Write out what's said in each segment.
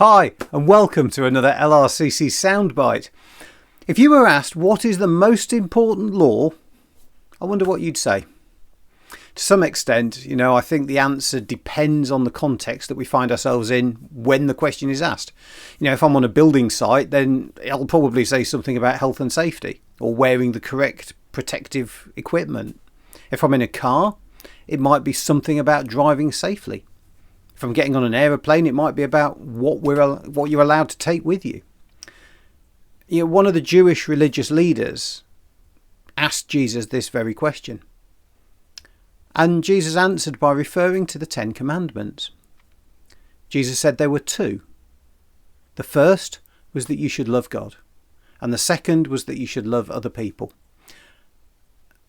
Hi, and welcome to another LRCC Soundbite. If you were asked what is the most important law, I wonder what you'd say. To some extent, I think the answer depends on the context that we find ourselves in when the question is asked. If I'm on a building site, then I'll probably say something about health and safety or wearing the correct protective equipment. If I'm in a car, it might be something about driving safely. If I'm getting on an aeroplane, it might be about what you're allowed to take with you. One of the Jewish religious leaders asked Jesus this very question. And Jesus answered by referring to the 10 Commandments. Jesus said there were two. The first was that you should love God. And the second was that you should love other people.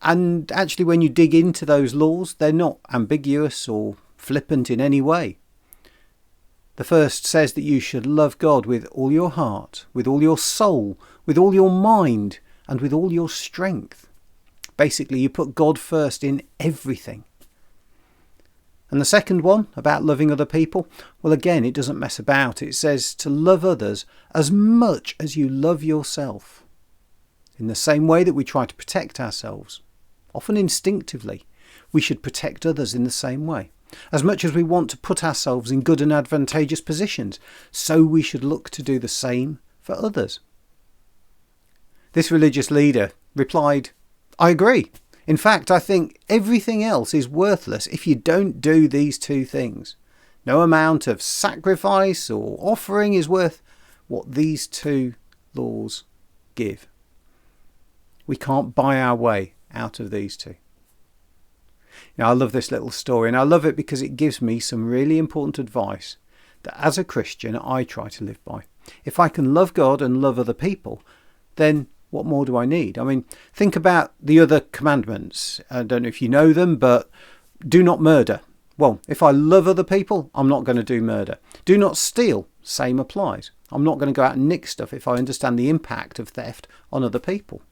And actually, when you dig into those laws, they're not ambiguous or flippant in any way. The first says that you should love God with all your heart, with all your soul, with all your mind, and with all your strength. Basically, you put God first in everything. And the second one, about loving other people, well, again, it doesn't mess about. It says to love others as much as you love yourself. In the same way that we try to protect ourselves, often instinctively, we should protect others in the same way. As much as we want to put ourselves in good and advantageous positions, so we should look to do the same for others. This religious leader replied, I agree. In fact, I think everything else is worthless if you don't do these two things. No amount of sacrifice or offering is worth what these two laws give. We can't buy our way out of these two. I love this little story, and I love it because it gives me some really important advice that as a Christian I try to live by. If I can love God and love other people, then what more do I need? Think about the other commandments. I don't know if you know them, but do not murder. Well, if I love other people, I'm not going to do murder. Do not steal. Same applies. I'm not going to go out and nick stuff if I understand the impact of theft on other people.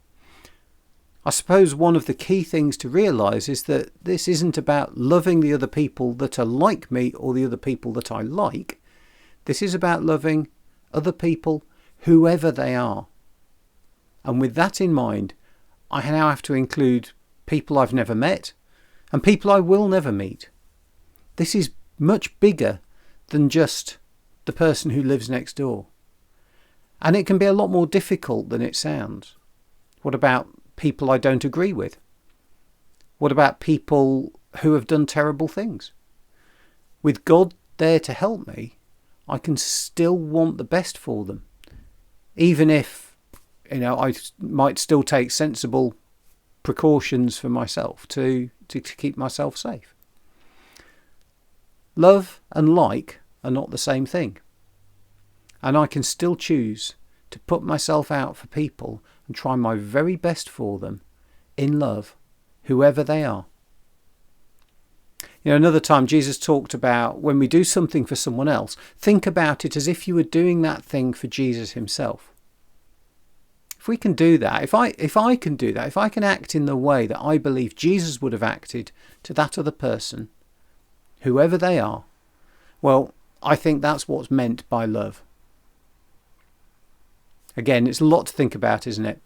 I suppose one of the key things to realise is that this isn't about loving the other people that are like me or the other people that I like. This is about loving other people, whoever they are. And with that in mind, I now have to include people I've never met and people I will never meet. This is much bigger than just the person who lives next door. And it can be a lot more difficult than it sounds. What about people I don't agree with? What about people who have done terrible things? With God there to help me, I can still want the best for them, even if I might still take sensible precautions for myself to keep myself safe. Love and like are not the same thing, and I can still choose to put myself out for people and try my very best for them in love, whoever they are. Another time Jesus talked about when we do something for someone else, think about it as if you were doing that thing for Jesus himself. If we can do that, if I can do that, if I can act in the way that I believe Jesus would have acted to that other person, whoever they are, well, I think that's what's meant by love. Again, it's a lot to think about, isn't it?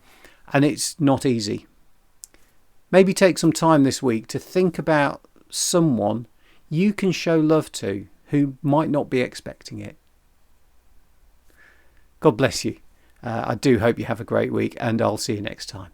And it's not easy. Maybe take some time this week to think about someone you can show love to who might not be expecting it. God bless you. I do hope you have a great week, and I'll see you next time.